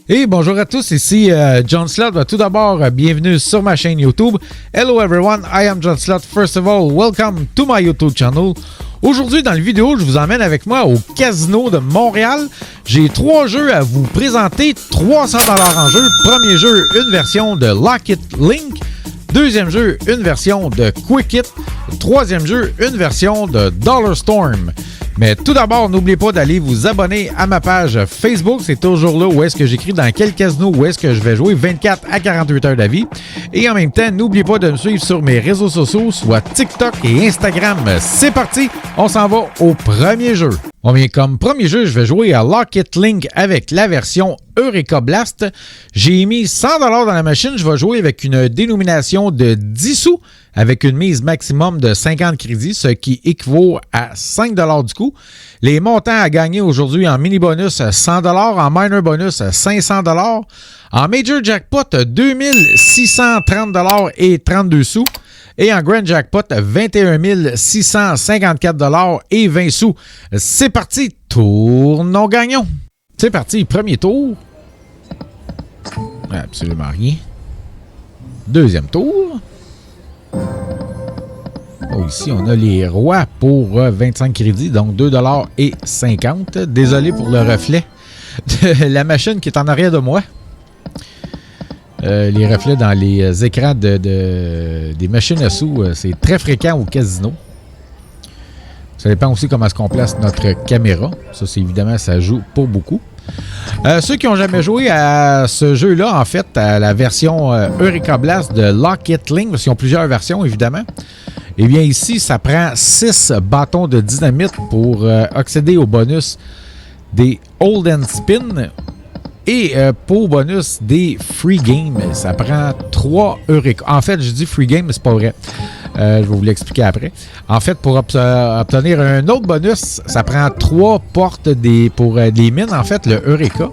Et bonjour à tous, ici John Slott. Tout d'abord, bienvenue sur ma chaîne YouTube. Hello everyone, I am John Slott. First of all, welcome to my YouTube channel. Aujourd'hui, dans la vidéo, je vous emmène avec moi au Casino de Montréal. J'ai 3 jeux à vous présenter, 300$ en jeu. Premier jeu, une version de Lock It Link. Deuxième jeu, une version de Quick It. Troisième jeu, une version de Dollar Storm. Mais tout d'abord, n'oubliez pas d'aller vous abonner à ma page Facebook. C'est toujours là où est-ce que j'écris dans quel casino où est-ce que je vais jouer 24 à 48 heures d'avis. Et en même temps, n'oubliez pas de me suivre sur mes réseaux sociaux, soit TikTok et Instagram. C'est parti, on s'en va au premier jeu. Bon, bien, comme premier jeu, je vais jouer à Lock It Link avec la version Eureka Blast. J'ai mis 100$ dans la machine. Je vais jouer avec une dénomination de 10 sous avec une mise maximum de 50 crédits, ce qui équivaut à 5$ du coup. Les montants à gagner aujourd'hui en mini bonus 100$, en minor bonus 500$, en major jackpot 2630$ et 32 sous. Et en Grand Jackpot, 21 654$ et 20 sous. C'est parti, tournons gagnons. C'est parti, premier tour. Absolument rien. Deuxième tour. Oh, ici, on a les rois pour 25 crédits, donc 2$ et 50$. Désolé pour le reflet de la machine qui est en arrière de moi. Les reflets dans les écrans des machines à sous, c'est très fréquent au casino. Ça dépend aussi comment est-ce qu'on place notre caméra. Ça, c'est évidemment, ça joue pas beaucoup. Ceux qui n'ont jamais joué à ce jeu-là, en fait, à la version Eureka Blast de Lock It Link, parce qu'ils ont plusieurs versions, évidemment. Eh bien, ici, ça prend 6 bâtons de dynamite pour accéder au bonus des Hold and Spin. Et pour bonus des free games, ça prend 3 Eureka. En fait, je dis free game, mais c'est pas vrai. Je vais vous l'expliquer après. En fait, pour obtenir un autre bonus, ça prend 3 portes pour des mines, en fait, le Eureka.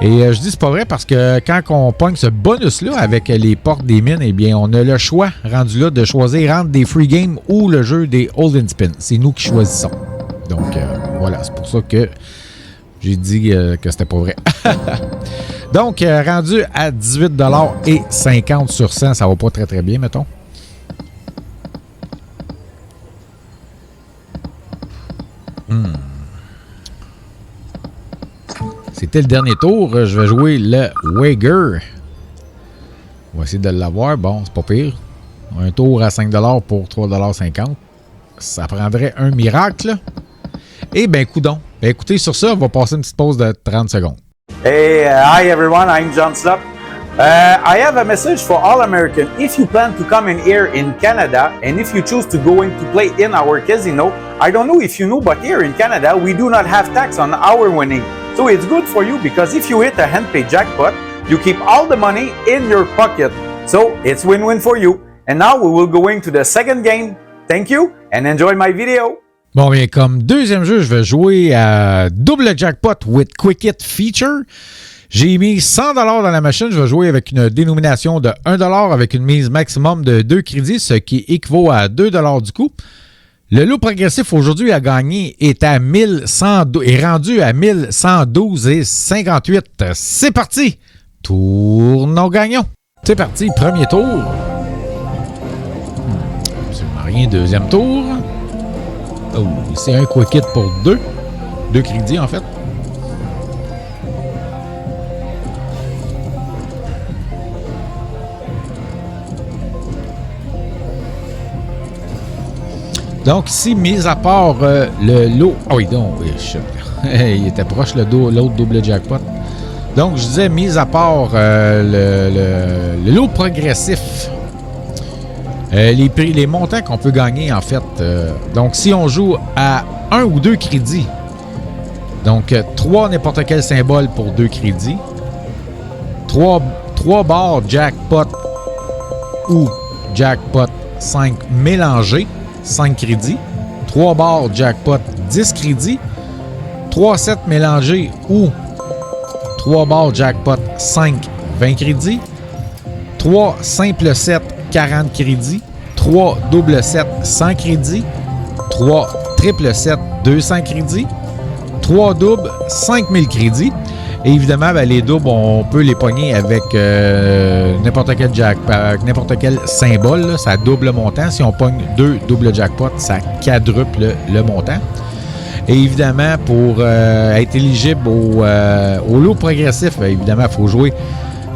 Et je dis c'est pas vrai parce que quand on pogne ce bonus-là avec les portes des mines, eh bien, on a le choix rendu là de choisir entre des free games ou le jeu des Hold and Spin. C'est nous qui choisissons. Donc, voilà, c'est pour ça que j'ai dit que c'était pas vrai. Donc, rendu à 18$ et 50 sur 100, ça va pas très très bien, mettons. C'était le dernier tour. Je vais jouer le Wager. On va essayer de l'avoir. Bon, c'est pas pire. Un tour à 5$ pour 3,50$. Ça prendrait un miracle. Eh bien, coudonc. Écoutez, sur ça, on va passer une petite pause de 30 secondes. Hey, hi everyone, I'm John Slott. I have a message for all Americans. If you plan to come in here in Canada, and if you choose to go in to play in our casino, I don't know if you know, but here in Canada, we do not have tax on our winning. So it's good for you because if you hit a hand-paid jackpot, you keep all the money in your pocket. So it's win-win for you. And now we will go into the second game. Thank you and enjoy my video. Bon, bien, comme deuxième jeu, je vais jouer à double jackpot with Quick It feature. J'ai mis 100$ dans la machine. Je vais jouer avec une dénomination de 1$ avec une mise maximum de 2 crédits, ce qui équivaut à 2$ du coup. Le lot progressif aujourd'hui à gagner est rendu à 1112,58. C'est parti! Tournons gagnons! C'est parti, premier tour. Absolument rien, deuxième tour. Oh, c'est un Quick It pour 2. 2 crédits, en fait. Donc, ici, mis à part le lot... Ah oui, donc, il était proche, l'autre double jackpot. Donc, je disais, mis à part le lot progressif, les montants qu'on peut gagner, en fait. Donc, si on joue à 1 ou 2 crédits, donc 3 n'importe quel symbole pour 2 crédits, 3 barres jackpot ou jackpot 5 mélangés, 5 crédits, 3 barres jackpot 10 crédits, 3 sets mélangés ou 3 barres jackpot 5 20 crédits, 3 simples sets 40 crédits, 3 doubles sets 100 crédits, 3 triples sets 200 crédits, 3 doubles 5000 crédits. Et évidemment, ben, les doubles, on peut les pogner avec n'importe quel n'importe quel symbole. Là, ça double le montant. Si on pogne 2 doubles jackpots, ça quadruple le montant. Et évidemment, pour être éligible au lot progressif, évidemment, il faut jouer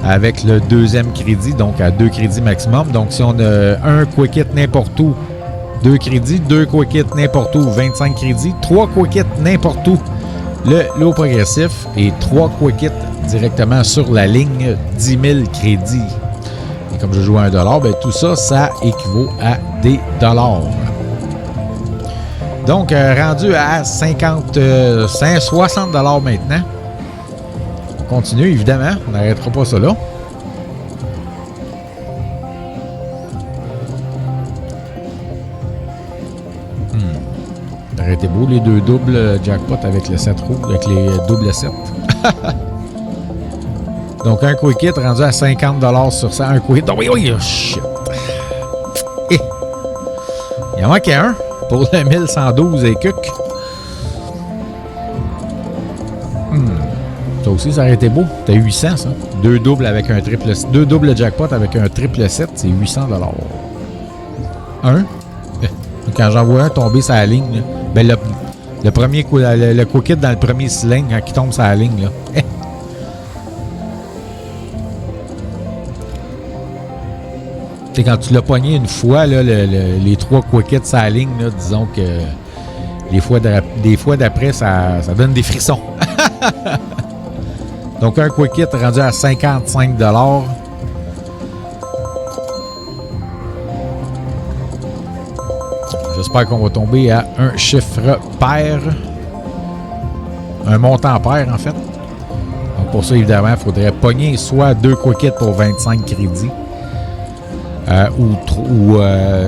avec le deuxième crédit, donc à 2 crédits maximum. Donc, si on a un quick hit n'importe où, 2 crédits, 2 quick hits n'importe où, 25 crédits, 3 quick hits n'importe où, le lot progressif, et 3 quick hits directement sur la ligne, 10 000 crédits. Et comme je joue à 1 $, bien, tout ça, ça équivaut à des dollars. Donc, rendu à 60 $ maintenant. On continue, évidemment. On n'arrêtera pas ça là. Ça aurait été beau, les 2 doubles jackpot avec le 7 roues, avec les doubles 7. Donc, un quick hit rendu à 50 $ sur ça. Un quick hit. Oh, oui, oui, oh, shit. Eh. Il en manquait un pour le 1112 et cuc. Ça aussi, ça aurait été beau. T'as 800, ça. 2 doubles avec un triple... 2 doubles jackpot avec un triple 7, c'est 800 $. Un. Quand j'en vois un tomber sur la ligne, là, ben le premier coup, le quick hit dans le premier cylindre, quand il tombe sur la ligne, là. C'est quand tu l'as pogné une fois, là, les 3 quick hits sur la ligne, là, disons que des fois d'après, ça donne des frissons. Donc, un quick hit rendu à 55 $. J'espère qu'on va tomber à un chiffre pair. Un montant pair, en fait. Donc, pour ça, évidemment, il faudrait pogner soit 2 quick hits pour 25 crédits.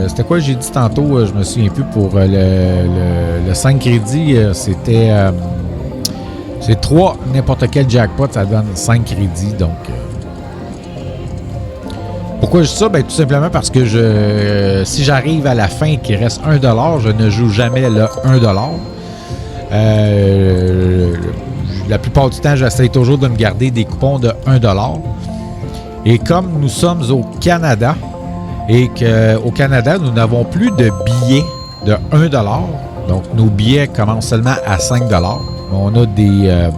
C'était quoi j'ai dit tantôt, je me souviens plus, pour le 5 crédits, c'était c'est 3 n'importe quel jackpot, ça donne 5 crédits. Donc pourquoi je dis ça? Ben, tout simplement parce que si j'arrive à la fin et qu'il reste 1 $, je ne joue jamais le 1 $. La plupart du temps, j'essaie toujours de me garder des coupons de 1 $. Et comme nous sommes au Canada, et qu'au Canada, nous n'avons plus de billets de 1 $. Donc, nos billets commencent seulement à 5 $. On a des 1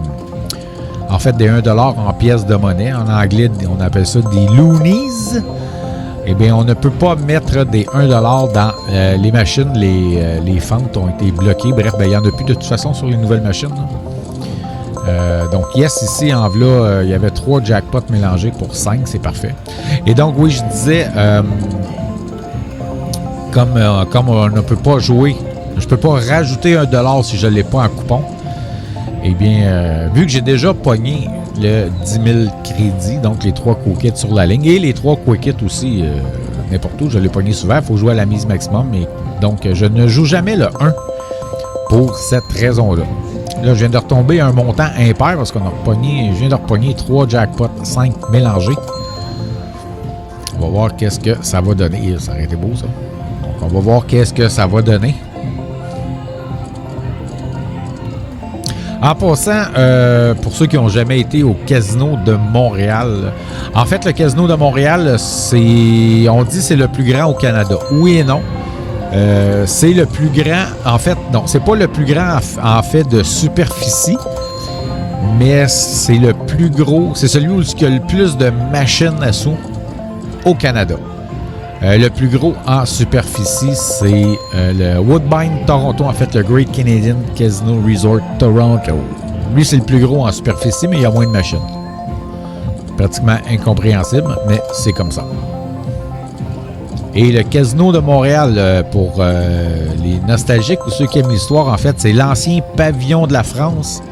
$ en pièces de monnaie. En anglais, on appelle ça des loonies. Eh bien, on ne peut pas mettre des 1 $ dans les machines. Les fentes ont été bloquées. Bref, ben, il n'y en a plus de toute façon sur les nouvelles machines. Donc, yes, ici, en v'là, il y avait 3 jackpots mélangés pour 5, c'est parfait. Et donc, oui, je disais, comme on ne peut pas jouer, je ne peux pas rajouter 1 $ si je ne l'ai pas en coupon. Eh bien, vu que j'ai déjà pogné le 10 000 crédits, donc les 3 quick hits sur la ligne, et les 3 quick hits aussi, n'importe où, je l'ai pogné souvent, il faut jouer à la mise maximum. Et donc, je ne joue jamais le 1 pour cette raison-là. Là, je viens de retomber un montant impair parce je viens de repogner 3 jackpots, 5 mélangés. On va voir qu'est-ce que ça va donner. Ça aurait été beau, ça. Donc, on va voir qu'est-ce que ça va donner. En passant, pour ceux qui n'ont jamais été au Casino de Montréal, en fait, le Casino de Montréal, on dit c'est le plus grand au Canada. Oui et non. C'est le plus grand, en fait, non, c'est pas le plus grand en fait de superficie, mais c'est le plus gros, c'est celui où il y a le plus de machines à sous au Canada. Le plus gros en superficie, c'est le Woodbine Toronto, en fait, le Great Canadian Casino Resort Toronto. Lui, c'est le plus gros en superficie, mais il y a moins de machines. Pratiquement incompréhensible, mais c'est comme ça. Et le Casino de Montréal, pour les nostalgiques ou ceux qui aiment l'histoire, en fait, c'est l'ancien pavillon de la France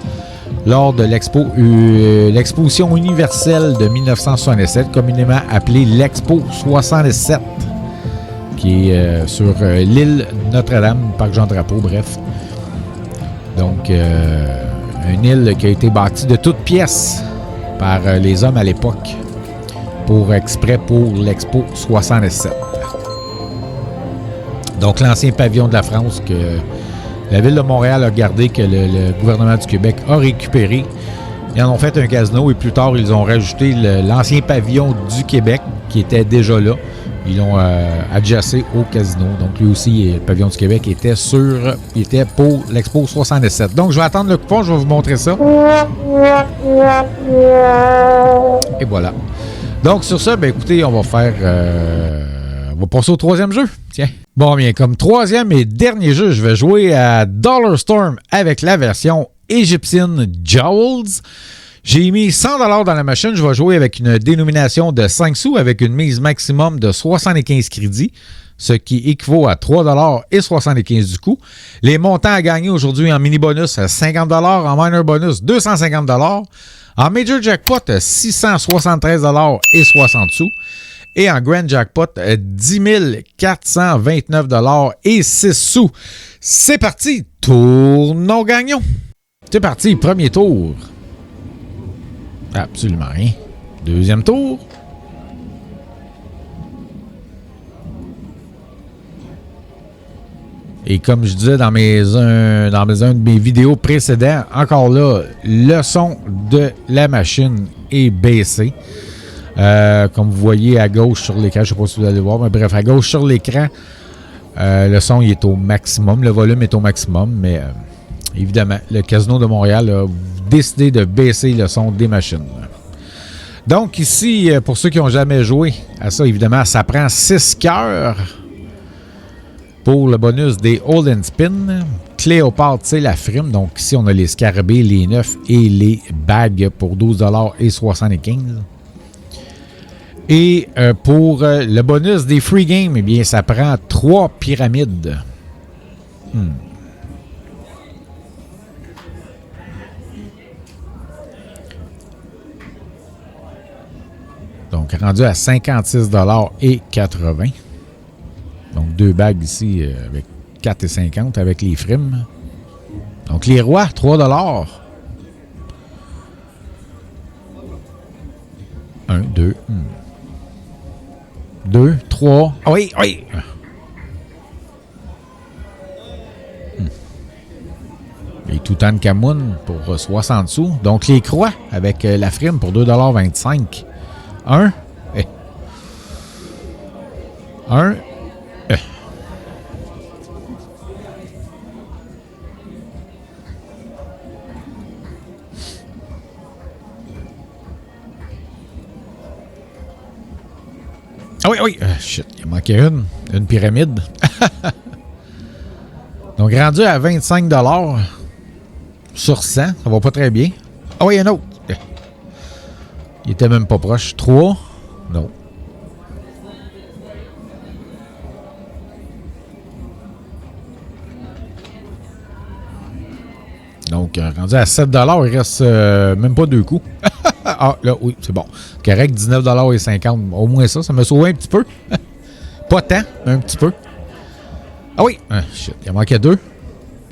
lors de l'exposition universelle de 1967, communément appelée l'Expo 67, qui est sur l'île Notre-Dame, Parc Jean-Drapeau, bref. Donc, une île qui a été bâtie de toutes pièces par les hommes à l'époque, exprès pour l'Expo 67. Donc, l'ancien pavillon de la France que la Ville de Montréal a gardé, que le gouvernement du Québec a récupéré Ils en ont fait un casino et plus tard, ils ont rajouté l'ancien pavillon du Québec qui était déjà là. Ils l'ont adjacé au casino. Donc, lui aussi, le pavillon du Québec était pour l'Expo 67. Donc, je vais attendre le coupon. Je vais vous montrer ça. Et voilà. Donc, sur ça, ben écoutez, on va faire... on va passer au troisième jeu. Tiens. Bon, bien, comme troisième et dernier jeu, je vais jouer à Dollar Storm avec la version Egyptian Jowls. J'ai mis 100$ dans la machine. Je vais jouer avec une dénomination de 5 sous avec une mise maximum de 75 crédits, ce qui équivaut à 3,75$ du coup. Les montants à gagner aujourd'hui en mini-bonus, 50$, en minor bonus, 250$, en major jackpot, 673,60$. Et en grand jackpot, 10 429,06$. C'est parti, tournons gagnons. C'est parti, premier tour. Absolument rien. Deuxième tour. Et comme je disais dans un de mes vidéos précédentes, encore là, le son de la machine est baissé. Comme vous voyez à gauche sur l'écran, je ne sais pas si vous allez voir, mais bref, à gauche sur l'écran, le son il est au maximum, le volume est au maximum, mais évidemment, le Casino de Montréal a décidé de baisser le son des machines. Donc ici, pour ceux qui n'ont jamais joué à ça, évidemment, ça prend 6 cœurs pour le bonus des Hold and Spin. Cléopâtre, c'est la frime. Donc ici, on a les scarabées, les 9 et les bagues pour 12,75$. Et pour le bonus des free games, eh bien, ça prend 3 pyramides. Donc, rendu à 56,80$. Donc, 2 bagues ici avec 4,50$ avec les frimes. Donc, les rois, 3$. 1, 2, 2, 3. Oui, oui! Et Toutankhamon pour 60 sous. Donc, les croix avec la frime pour 2,25$. 1. 1. Ah oui, oui. Shit, il manquait une pyramide. Donc, rendu à 25$ sur 100. Ça va pas très bien. Ah oui, un autre. Il était même pas proche. 3. Non. Donc, rendu à 7$, il reste même pas 2 coups. Ah, là, oui, c'est bon. Correct, 19,50$. Au moins ça me sauve un petit peu. Pas tant, mais un petit peu. Ah oui! Ah, shit, il en manquait 2.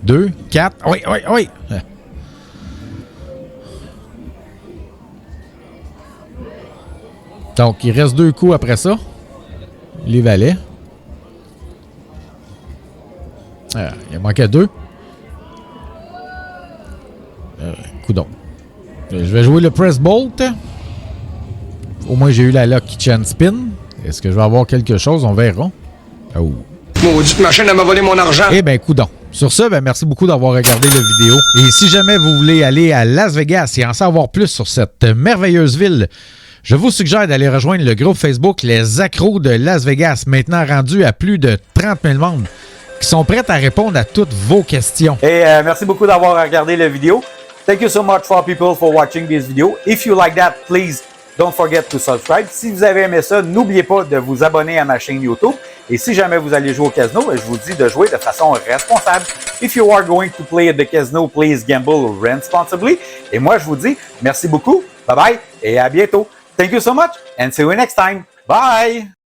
2, 4. Ah oui, oui, oui! Donc, il reste 2 coups après ça. Les valets. Ah, il en manquait 2. Coudon. Je vais jouer le Press Bolt. Au moins, j'ai eu la Lucky Chan Spin. Est-ce que je vais avoir quelque chose? On verra. Oh. Maudite machine, elle m'a volé mon argent. Eh bien, coudon. Sur ça, ben, merci beaucoup d'avoir regardé la vidéo. Et si jamais vous voulez aller à Las Vegas et en savoir plus sur cette merveilleuse ville, je vous suggère d'aller rejoindre le groupe Facebook Les Accros de Las Vegas, maintenant rendu à plus de 30 000 membres, qui sont prêts à répondre à toutes vos questions. Et merci beaucoup d'avoir regardé la vidéo. Thank you so much for people for watching this video. If you like that, please don't forget to subscribe. Si vous avez aimé ça, n'oubliez pas de vous abonner à ma chaîne YouTube. Et si jamais vous allez jouer au casino, je vous dis de jouer de façon responsable. If you are going to play at the casino, please gamble responsibly. Et moi, je vous dis merci beaucoup. Bye bye et à bientôt. Thank you so much and see you next time. Bye!